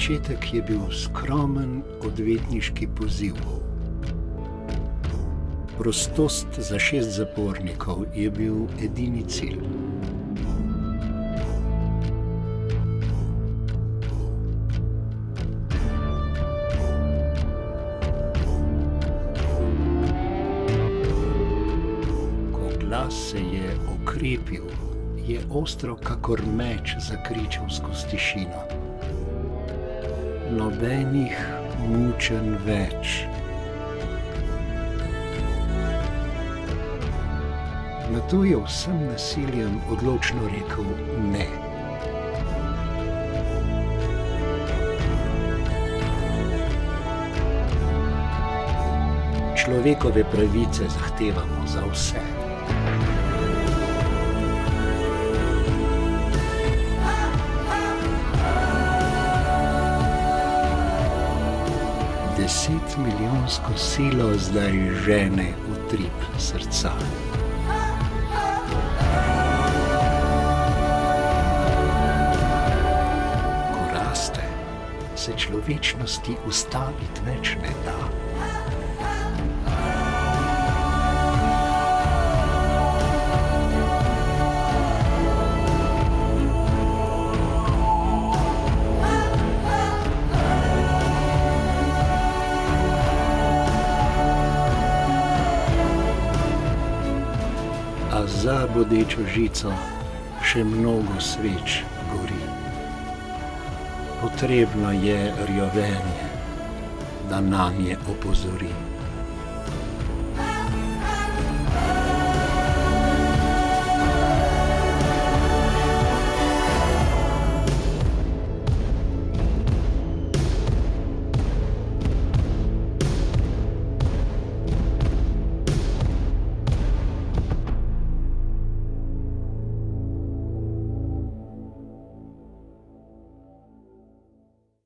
začetek je bil skromen odvetniški poziv. Prostost za 6 zapornikov je bil edini cilj. Ko glas se je okrepil, je ostro kakor meč zakričal skozi tišino. Nobenih mučenj več. Nato je vsem nasiljem odločno rekel ne. Človekove pravice zahtevamo za vse. Desetmilijonsko silo zdaj žene utrip srca. Ko raste, se človečnosti ustaviti več ne da. A za bodečo žico še mnogo sveč gori. Potrebno je rjovenje, da nanje opozori.